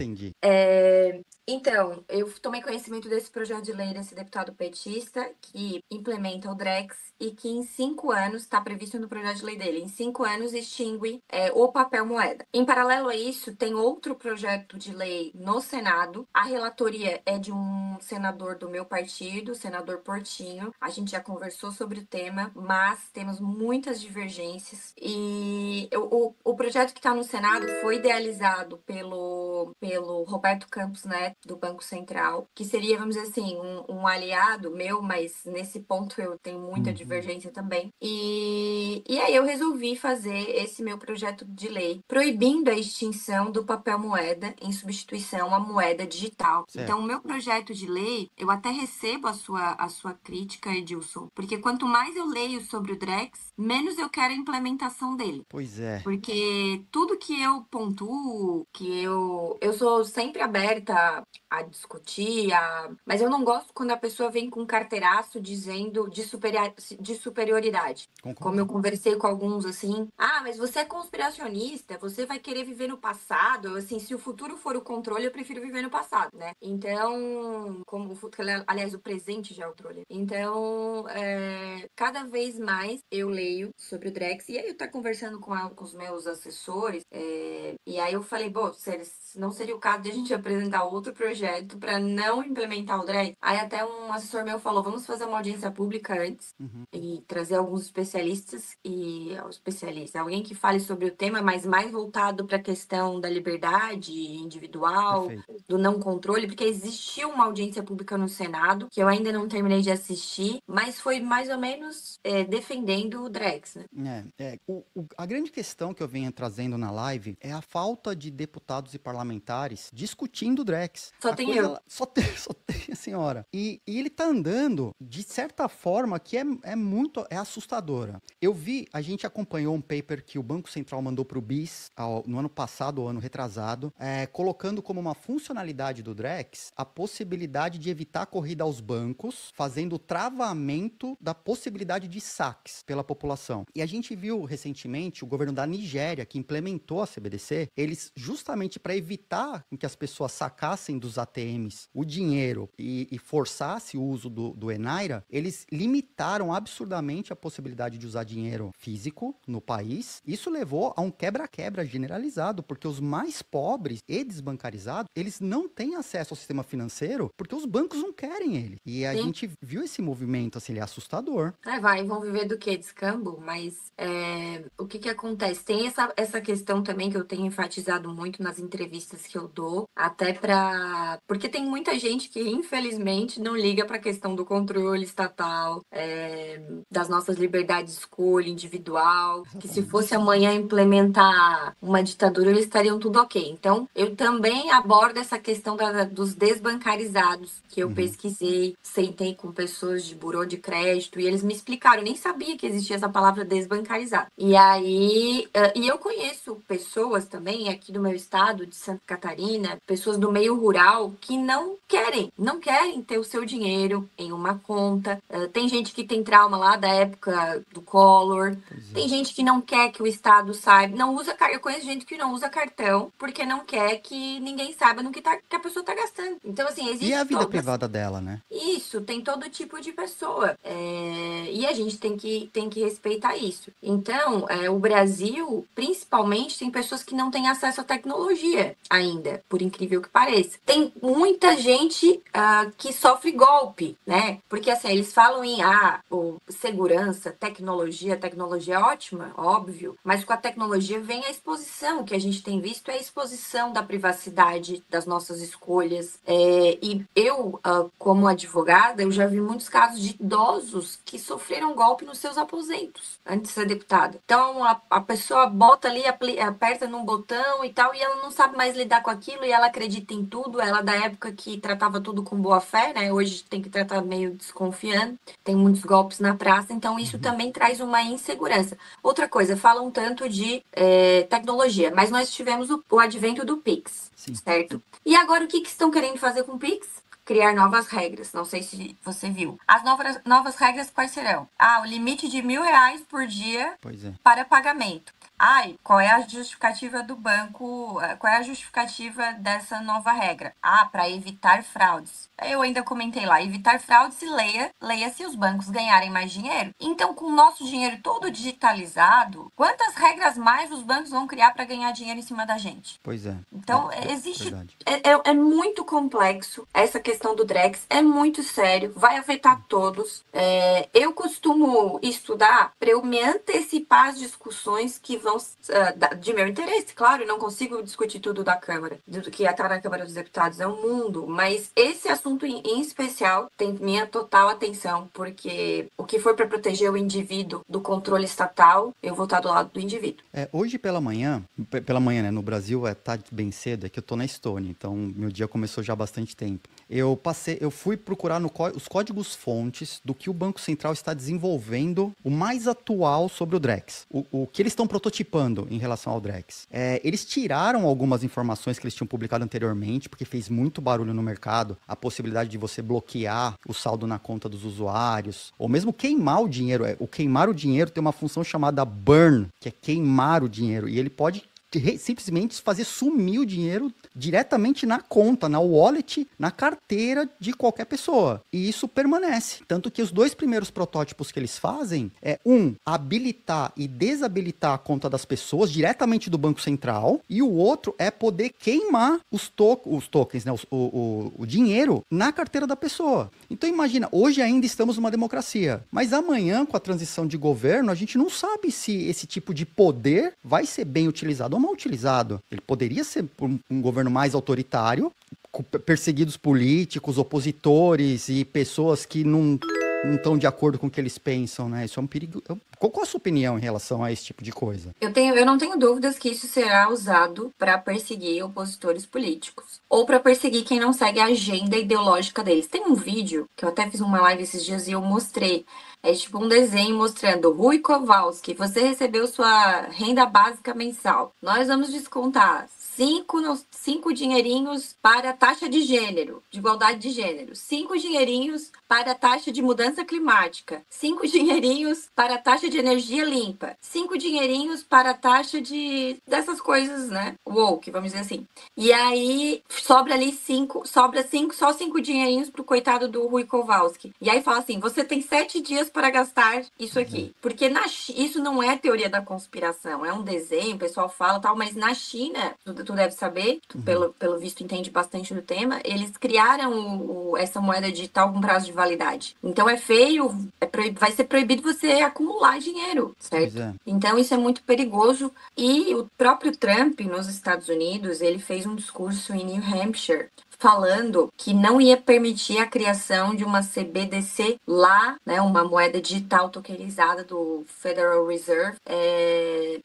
entendi. Então, eu tomei conhecimento desse projeto de lei desse deputado petista que implementa o Drex e que em 5 anos, está previsto no projeto de lei dele, em 5 anos extingue o papel moeda. Em paralelo a isso, tem outro projeto de lei no Senado. A relatoria é de um senador do meu partido, o senador Portinho. A gente já conversou sobre o tema, mas temos muitas divergências. E o projeto que está no Senado foi idealizado pelo Roberto Campos Neto, do Banco Central, que seria, vamos dizer assim, um aliado meu, mas nesse ponto eu tenho muita divergência também. E aí eu resolvi fazer esse meu projeto de lei proibindo a extinção do papel moeda em substituição à moeda digital. Certo. Então, o meu projeto de lei, eu até recebo a sua crítica, Edilson, porque quanto mais eu leio sobre o Drex, menos eu quero a implementação dele. Pois é. Porque tudo que eu pontuo, eu sou sempre aberta a discutir, mas eu não gosto quando a pessoa vem com um carteiraço dizendo de superioridade. Concordo. Como eu conversei com alguns assim, mas você é conspiracionista, você vai querer viver no passado. Assim, se o futuro for o controle, eu prefiro viver no passado, né? Então, aliás, o presente já é o controle. Então, cada vez mais eu leio sobre o Drex, e aí eu tô conversando com os meus assessores, e aí eu falei, não seria o caso de a gente apresentar outro projeto para não implementar o Drex? Aí até um assessor meu falou, vamos fazer uma audiência pública antes e trazer alguns especialistas alguém que fale sobre o tema, mas mais voltado para a questão da liberdade individual, Perfeito. do não controle, porque existiu uma audiência pública no Senado, que eu ainda não terminei de assistir, mas foi mais ou menos defendendo o Drex, né? A grande questão que eu venho trazendo na live é a falta de deputados e parlamentares discutindo o Drex. Só tem eu. Só tem a senhora. E ele tá andando de certa forma que é assustadora. A gente acompanhou um paper que o Banco Central mandou pro BIS no ano passado ou ano retrasado, colocando como uma funcionalidade do Drex a possibilidade de evitar a corrida aos bancos, fazendo o travamento da possibilidade de saques pela população. E a gente viu recentemente o governo da Nigéria, que implementou a CBDC, eles justamente para evitar que as pessoas sacassem dos ATMs o dinheiro e forçasse o uso do Enaira, eles limitaram absurdamente a possibilidade de usar dinheiro físico no país. Isso levou a um quebra-quebra generalizado, porque os mais pobres e desbancarizados, eles não têm acesso ao sistema financeiro porque os bancos não querem ele. E a gente viu esse movimento, assim, ele é assustador. Vão viver do quê? De escambo? Mas o que acontece? Tem essa questão também que eu tenho enfatizado muito nas entrevistas que eu dou, até porque tem muita gente que, infelizmente, não liga para a questão do controle estatal, das nossas liberdades de escolha individual, que se fosse amanhã implementar uma ditadura, eles estariam tudo ok. Então, eu também abordo essa questão dos desbancarizados, que eu pesquisei, sentei com pessoas de burô de crédito, e eles me explicaram, eu nem sabia que existia essa palavra desbancarizado. E aí, eu conheço pessoas também aqui do meu estado, de Santa Catarina, pessoas do meio rural, que não querem ter o seu dinheiro em uma conta. Tem gente que tem trauma lá da época do Collor. Tem gente que não quer que o Estado saiba, não usa cartão. Eu conheço gente que não usa cartão porque não quer que ninguém saiba no que a pessoa está gastando. Então, assim, existe E a vida privada dela, né? Isso, tem todo tipo de pessoa. E a gente tem que respeitar isso. Então, o Brasil, principalmente, tem pessoas que não têm acesso à tecnologia ainda, por incrível que pareça. Tem muita gente que sofre golpe, né? Porque, assim, eles falam em segurança, tecnologia é ótima, óbvio, mas com a tecnologia vem a exposição. O que a gente tem visto é a exposição da privacidade das nossas escolhas. E eu, como advogada, eu já vi muitos casos de idosos que sofreram golpe nos seus aposentos antes de ser deputada. Então, a pessoa bota ali, aperta num botão e tal, e ela não sabe mais lidar com aquilo, e ela acredita em tudo. Ela da época que tratava tudo com boa fé, né? Hoje tem que tratar meio desconfiando. Tem muitos golpes na praça, então isso também traz uma insegurança. Outra coisa, falam tanto de tecnologia, mas nós tivemos o advento do Pix, certo? E agora o que estão querendo fazer com o Pix? Criar novas regras. Não sei se você viu. As novas regras quais serão? O limite de R$1.000 por dia para pagamento. Ai, qual é a justificativa do banco? Qual é a justificativa dessa nova regra? Ah, para evitar fraudes. Eu ainda comentei lá, evitar fraudes e leia se os bancos ganharem mais dinheiro. Então, com o nosso dinheiro todo digitalizado, quantas regras mais os bancos vão criar para ganhar dinheiro em cima da gente? Pois é. Então, existe. É muito complexo essa questão do Drex, é muito sério, vai afetar todos. Eu costumo estudar para eu me antecipar às discussões que vão de meu interesse, claro, eu não consigo discutir tudo da Câmara, do que está na Câmara dos Deputados, é um mundo, mas esse assunto em especial tem minha total atenção, porque o que for para proteger o indivíduo do controle estatal, eu vou estar do lado do indivíduo. Hoje pela manhã, né, no Brasil tá bem cedo, é que eu tô na Estônia, então meu dia começou já há bastante tempo. Eu fui procurar os códigos-fontes do que o Banco Central está desenvolvendo, o mais atual sobre o Drex. O que eles estão prototipando em relação ao Drex. Eles tiraram algumas informações que eles tinham publicado anteriormente, porque fez muito barulho no mercado, a possibilidade de você bloquear o saldo na conta dos usuários, ou mesmo queimar o dinheiro. O queimar o dinheiro tem uma função chamada burn, que é queimar o dinheiro, e ele pode simplesmente fazer sumir o dinheiro diretamente na conta, na wallet, na carteira de qualquer pessoa. E isso permanece. Tanto que os 2 primeiros protótipos que eles fazem é, habilitar e desabilitar a conta das pessoas diretamente do Banco Central, e o outro é poder queimar os tokens, né, o dinheiro na carteira da pessoa. Então imagina, hoje ainda estamos numa democracia, mas amanhã, com a transição de governo, a gente não sabe se esse tipo de poder vai ser bem utilizado ou mal utilizado. Ele poderia ser um governo mais autoritário, com perseguidos políticos, opositores e pessoas que não estão de acordo com o que eles pensam, né? Isso é um perigo. Qual a sua opinião em relação a esse tipo de coisa? Eu não tenho dúvidas que isso será usado para perseguir opositores políticos ou para perseguir quem não segue a agenda ideológica deles. Tem um vídeo que eu até fiz uma live esses dias e eu mostrei. É tipo um desenho mostrando Rui Kowalski, você recebeu sua renda básica mensal. Nós vamos descontar 5 dinheirinhos para a taxa de gênero, de igualdade de gênero, 5 dinheirinhos para a taxa de mudança climática, 5 dinheirinhos para a taxa de energia limpa, 5 dinheirinhos para a taxa dessas coisas, né? Woke, vamos dizer assim. E aí sobra ali 5, só 5 dinheirinhos pro coitado do Rui Kowalski. E aí fala assim, você tem 7 dias para gastar isso aqui. Porque isso não é teoria da conspiração, é um desenho, o pessoal fala tal, mas na China, tu deve saber, pelo visto entende bastante do tema, eles criaram essa moeda digital com prazo de validade. Então é feio, vai ser proibido você acumular dinheiro, certo? Então isso é muito perigoso. E o próprio Trump, nos Estados Unidos, ele fez um discurso em New Hampshire falando que não ia permitir a criação de uma CBDC lá, né, uma moeda digital tokenizada do Federal Reserve,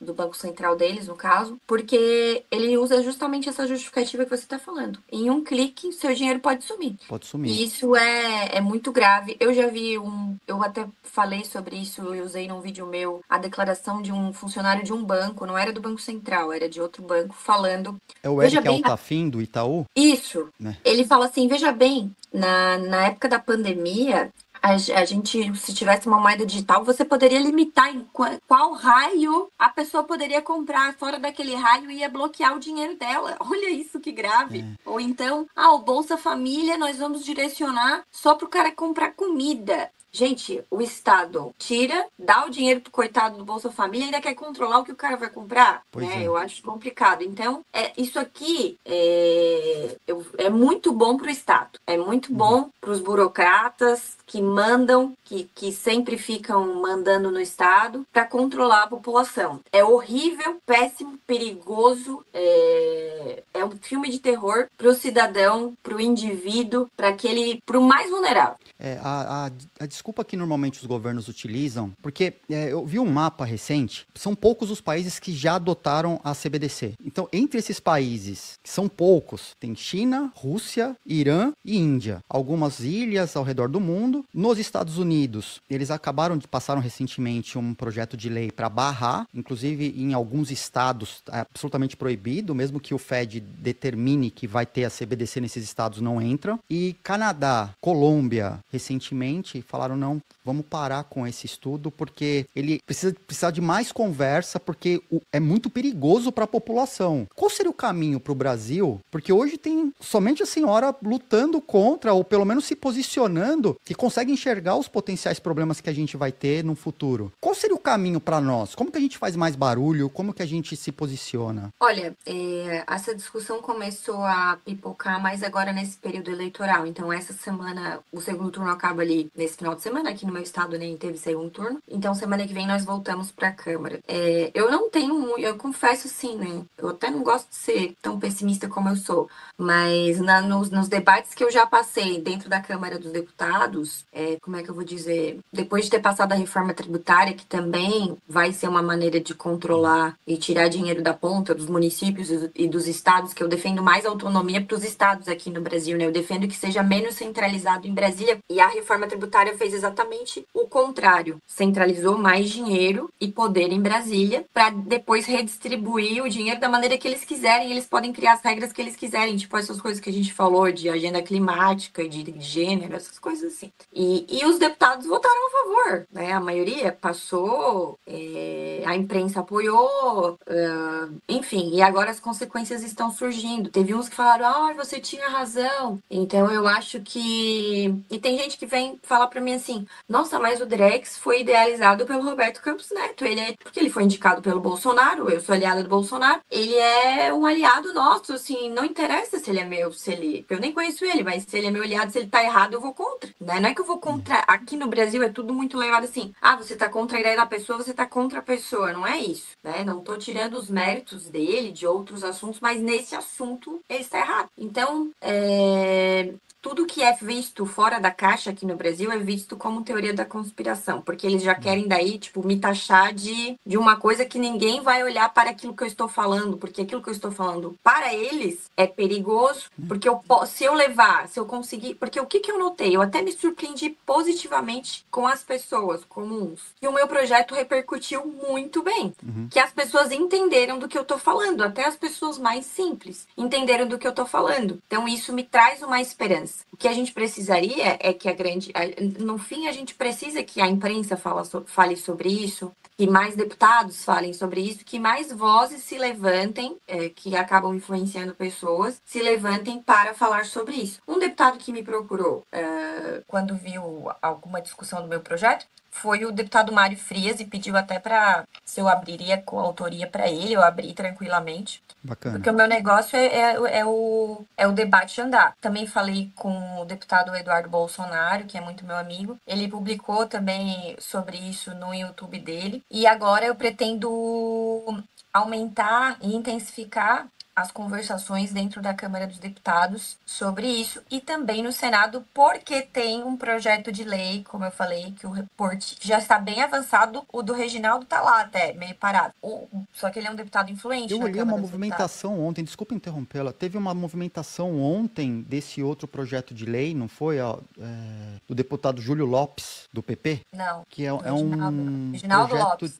do Banco Central deles, no caso, porque ele usa justamente essa justificativa que você está falando. Em um clique, seu dinheiro pode sumir. Pode sumir. E isso é muito grave. Eu já vi eu até falei sobre isso, eu usei num vídeo meu, a declaração de um funcionário de um banco, não era do Banco Central, era de outro banco, falando... É o Eric Altafim, do Itaú? Isso. Ele fala assim, veja bem, na época da pandemia, a gente, se tivesse uma moeda digital, você poderia limitar em qual raio a pessoa poderia comprar. Fora daquele raio ia bloquear o dinheiro dela. Olha isso, que grave. Ou então, o Bolsa Família nós vamos direcionar só para o cara comprar comida. Gente, o Estado dá o dinheiro pro coitado do Bolsa Família e ainda quer controlar o que o cara vai comprar. Eu acho complicado. Então, isso aqui é muito bom pro Estado. É muito bom pros burocratas que mandam, que sempre ficam mandando no Estado para controlar a população. É horrível, péssimo, perigoso. É um filme de terror pro cidadão, pro indivíduo, pro mais vulnerável. A desculpa que normalmente os governos utilizam, porque eu vi um mapa recente, são poucos os países que já adotaram a CBDC. Então, entre esses países, que são poucos, tem China, Rússia, Irã e Índia. Algumas ilhas ao redor do mundo. Nos Estados Unidos, eles passaram recentemente um projeto de lei para barrar, inclusive em alguns estados é absolutamente proibido, mesmo que o Fed determine que vai ter a CBDC nesses estados não entram. E Canadá, Colômbia, recentemente, falaram não, vamos parar com esse estudo, porque ele precisa de mais conversa, porque é muito perigoso para a população. Qual seria o caminho para o Brasil? Porque hoje tem somente a senhora lutando contra, ou pelo menos se posicionando, que consegue enxergar os potenciais problemas que a gente vai ter no futuro. Qual seria o caminho para nós? Como que a gente faz mais barulho? Como que a gente se posiciona? Olha, essa discussão começou a pipocar mais agora nesse período eleitoral. Então, essa semana, o segundo turno acaba ali nesse final de semana. Aqui no meu estado nem teve segundo turno. Então, semana que vem nós voltamos para a Câmara. Eu não tenho, eu confesso assim, né? Eu até não gosto de ser tão pessimista como eu sou. Mas nos debates que eu já passei dentro da Câmara dos Deputados, como é que eu vou dizer? Depois de ter passado a reforma tributária, que também vai ser uma maneira de controlar e tirar dinheiro da ponta dos municípios e dos estados, que eu defendo mais autonomia para os estados aqui no Brasil, né? Eu defendo que seja menos centralizado em Brasília, e a reforma tributária fez exatamente o contrário. Centralizou mais dinheiro e poder em Brasília para depois redistribuir o dinheiro da maneira que eles quiserem. Eles podem criar as regras que eles quiserem, tipo essas coisas que a gente falou de agenda climática, de gênero, essas coisas assim. E os deputados votaram a favor, né? A maioria passou, a imprensa apoiou, enfim, e agora as consequências estão surgindo. Teve uns que falaram, você tinha razão. Então eu acho que... E tem gente que vem falar pra mim assim, nossa, mas o Drex foi idealizado pelo Roberto Campos Neto. Porque ele foi indicado pelo Bolsonaro, eu sou aliada do Bolsonaro. Ele é um aliado nosso, assim, não interessa se ele é meu, eu nem conheço ele, mas se ele é meu aliado, se ele tá errado, eu vou contra, né? Não é que eu vou contra... Aqui no Brasil é tudo muito levado assim, você tá contra a ideia da pessoa, você tá contra a pessoa, não é isso, né? Não tô tirando os méritos dele, de outros assuntos, mas nesse assunto ele está errado. Então, tudo que é visto fora da caixa aqui no Brasil é visto como teoria da conspiração, porque eles já querem daí, tipo, me taxar de uma coisa que ninguém vai olhar para aquilo que eu estou falando, porque aquilo que eu estou falando para eles é perigoso, porque se eu conseguir, porque o que eu notei? Eu até me surpreendi positivamente com as pessoas comuns, e o meu projeto repercutiu muito bem, que as pessoas entenderam do que eu tô falando, até as pessoas mais simples entenderam do que eu tô falando. Então isso me traz uma esperança. O que a gente precisaria é que no fim a gente precisa que a imprensa fale sobre isso, que mais deputados falem sobre isso, que mais vozes se levantem, que acabam influenciando pessoas, se levantem para falar sobre isso. Um deputado que me procurou quando viu alguma discussão do meu projeto foi o deputado Mário Frias e pediu até se eu abriria coautoria para ele, eu abri tranquilamente. Bacana. Porque o meu negócio é o debate andar. Também falei com o deputado Eduardo Bolsonaro, que é muito meu amigo. Ele publicou também sobre isso no YouTube dele. E agora eu pretendo aumentar e intensificar as conversações dentro da Câmara dos Deputados sobre isso e também no Senado, porque tem um projeto de lei, como eu falei, que o reporte já está bem avançado. O do Reginaldo tá lá até, meio parado. Só que ele é um deputado influente. Eu na olhei Câmara uma dos movimentação Deputados. ontem, desculpa interrompê-la, teve uma movimentação ontem desse outro projeto de lei, não foi? Do deputado Júlio Lopes, do PP? Não, Que é um Reginaldo projeto Lopes.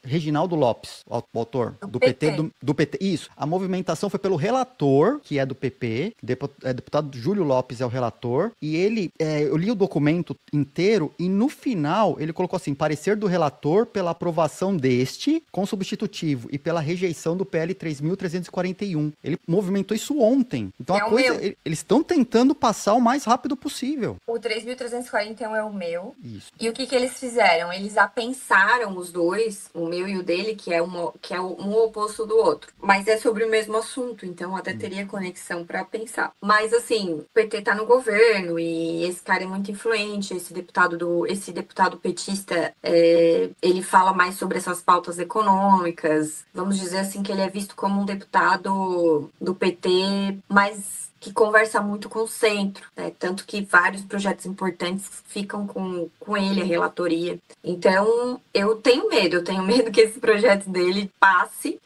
Reginaldo Lopes, o autor Do do PT. PT. Do PT. Isso. A movimentação foi pelo relator, que é do PP, deputado Júlio Lopes é o relator, e eu li o documento inteiro e no final ele colocou assim, parecer do relator pela aprovação deste com substitutivo e pela rejeição do PL 3.341. Ele movimentou isso ontem. Então eles estão tentando passar o mais rápido possível. O 3.341 é o meu. Isso. E o que eles fizeram? Eles apensaram os dois, o meu e o dele, que é um oposto do outro. Mas é sobre o mesmo assunto, então até teria conexão para pensar. Mas assim, o PT tá no governo e esse cara é muito influente, esse deputado petista, ele fala mais sobre essas pautas econômicas. Vamos dizer assim que ele é visto como um deputado do PT, mas que conversa muito com o centro, né? Tanto que vários projetos importantes ficam com ele, a relatoria. Então, eu tenho medo que esse projeto dele passe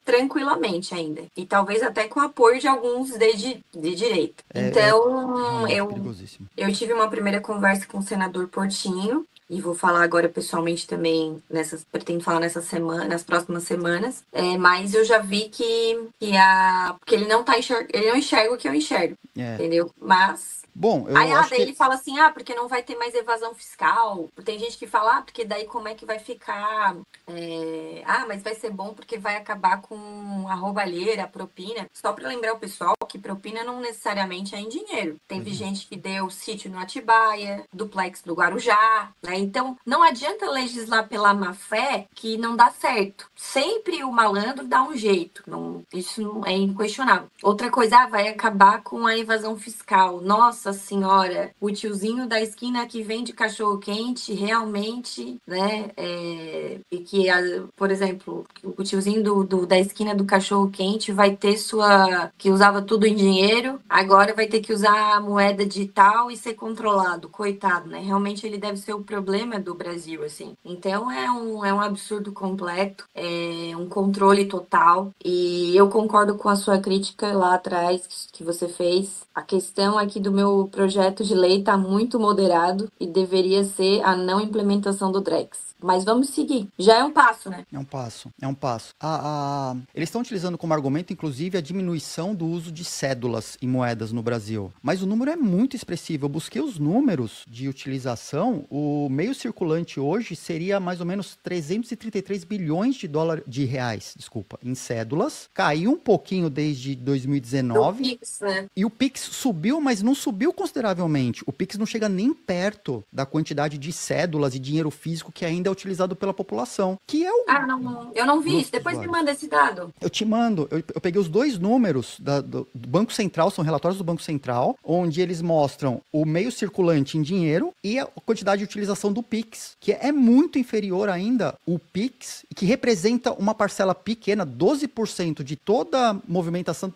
tranquilamente ainda. E talvez até com o apoio de alguns de direita. Então, Realmente perigosíssimo. eu tive uma primeira conversa com o senador Portinho, e vou falar agora pessoalmente também, pretendo falar nessa semana, nas próximas semanas, mas eu já vi porque ele não ele não enxerga o que eu enxergo, É. entendeu? Mas Bom, aí eu acho daí que ele fala assim, porque não vai ter mais evasão fiscal. Tem gente que fala, porque daí como é que vai ficar? Mas vai ser bom porque vai acabar com a roubalheira, a propina. Só para lembrar o pessoal que propina não necessariamente é em dinheiro. Teve gente que deu sítio no Atibaia, duplex do Guarujá, né? Então, não adianta legislar pela má fé que não dá certo. Sempre o malandro dá um jeito. Isso não é inquestionável. Outra coisa, vai acabar com a evasão fiscal. Nossa senhora, o tiozinho da esquina que vende cachorro quente realmente, né? E que, por exemplo, o tiozinho da esquina do cachorro quente vai ter que usava tudo em dinheiro, agora vai ter que usar a moeda digital e ser controlado, coitado, né? Realmente ele deve ser o problema do Brasil, assim. Então é um absurdo completo, é um controle total, e eu concordo com a sua crítica lá atrás que você fez. A questão aqui do meu projeto de lei está muito moderado e deveria ser a não implementação do Drex. Mas vamos seguir. Já é um passo, né? é um passo, é um passo. Eles estão utilizando como argumento, inclusive, a diminuição do uso de cédulas e moedas no Brasil. Mas o número é muito expressivo. Eu busquei os números de utilização. O meio circulante hoje seria mais ou menos 333 bilhões de reais, desculpa, em cédulas. Caiu um pouquinho desde 2019. O Pix, né? E o Pix subiu, mas não subiu consideravelmente. O Pix não chega nem perto da quantidade de cédulas e dinheiro físico que ainda é utilizado pela população, que é o não, eu não vi isso. Depois me manda esse dado. Eu te mando, eu peguei os dois números do Banco Central, são relatórios do Banco Central, onde eles mostram o meio circulante em dinheiro e a quantidade de utilização do Pix, que é muito inferior ainda o Pix, que representa uma parcela pequena, 12% de toda a movimentação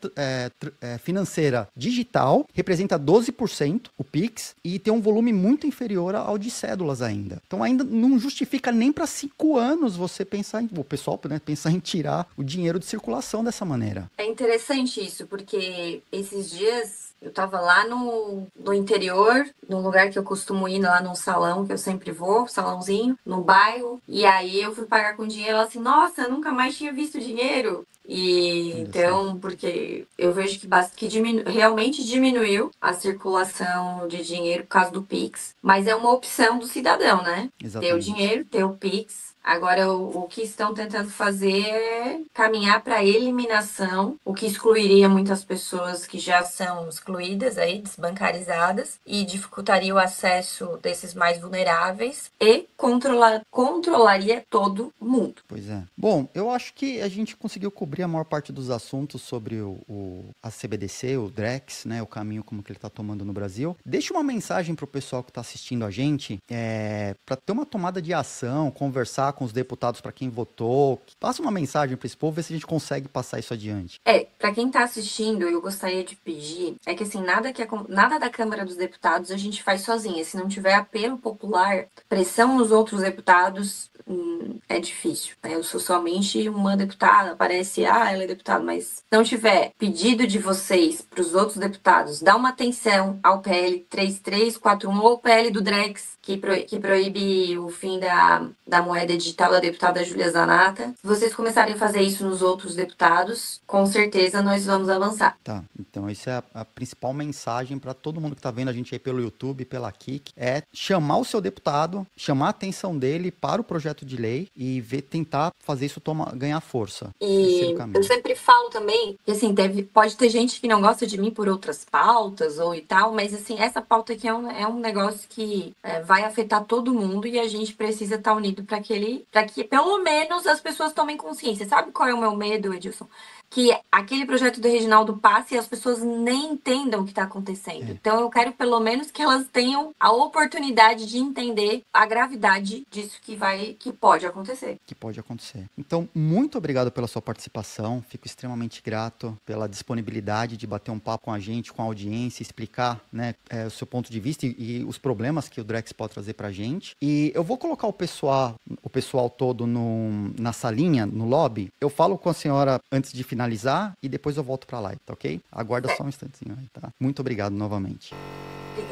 financeira digital, representa 12% o Pix, e tem um volume muito inferior ao de cédulas ainda. Então ainda não justifica nem para 5 anos você pensar o pessoal, né, pensar em tirar o dinheiro de circulação dessa maneira. É interessante isso, porque esses dias eu tava lá no interior, num lugar que eu costumo ir, lá num salão que eu sempre vou, salãozinho, no bairro, e aí eu fui pagar com dinheiro, ela assim, nossa, eu nunca mais tinha visto dinheiro. E então, porque eu vejo que realmente diminuiu a circulação de dinheiro por causa do Pix, mas é uma opção do cidadão, né? Exatamente. Ter o dinheiro, ter o Pix. Agora, o que estão tentando fazer é caminhar para a eliminação, o que excluiria muitas pessoas que já são excluídas, aí, desbancarizadas, e dificultaria o acesso desses mais vulneráveis e controlaria todo mundo. Pois é. Bom, eu acho que a gente conseguiu cobrir a maior parte dos assuntos sobre a CBDC, o Drex, né, o caminho como que ele está tomando no Brasil. Deixa uma mensagem para o pessoal que está assistindo a gente, para ter uma tomada de ação, conversar com os deputados para quem votou. Passa uma mensagem para esse povo, ver se a gente consegue passar isso adiante. Para quem está assistindo, eu gostaria de pedir, que assim, nada da Câmara dos Deputados a gente faz sozinha. Se não tiver apelo popular, pressão nos outros deputados, é difícil, né? Eu sou somente uma deputada, parece, ela é deputada, mas se não tiver pedido de vocês para os outros deputados, dá uma atenção ao PL 3341 ou o PL do Drex, que proíbe o fim da moeda digital, da deputada Júlia Zanata. Se vocês começarem a fazer isso nos outros deputados, com certeza nós vamos avançar. Tá, então isso é a principal mensagem para todo mundo que está vendo a gente aí pelo YouTube, pela Kik, é chamar o seu deputado, chamar a atenção dele para o projeto de lei e tentar fazer isso ganhar força. E eu sempre falo também que, assim, pode ter gente que não gosta de mim por outras pautas ou e tal, mas, assim, essa pauta aqui é um negócio que vai afetar todo mundo e a gente precisa estar unido para que pelo menos as pessoas tomem consciência. Sabe qual é o meu medo, Edilson? Que aquele projeto do Reginaldo passe e as pessoas nem entendam o que está acontecendo. Então, eu quero pelo menos que elas tenham a oportunidade de entender a gravidade disso que pode acontecer. Que pode acontecer. Então, muito obrigado pela sua participação. Fico extremamente grato pela disponibilidade de bater um papo com a gente, com a audiência, explicar, né, o seu ponto de vista e os problemas que o Drex pode trazer pra gente. E eu vou colocar o pessoal todo na salinha, no lobby. Eu falo com a senhora antes de finalizar e depois eu volto pra lá, tá ok? Aguarda só um instantinho aí, tá? Muito obrigado novamente. Obrigada.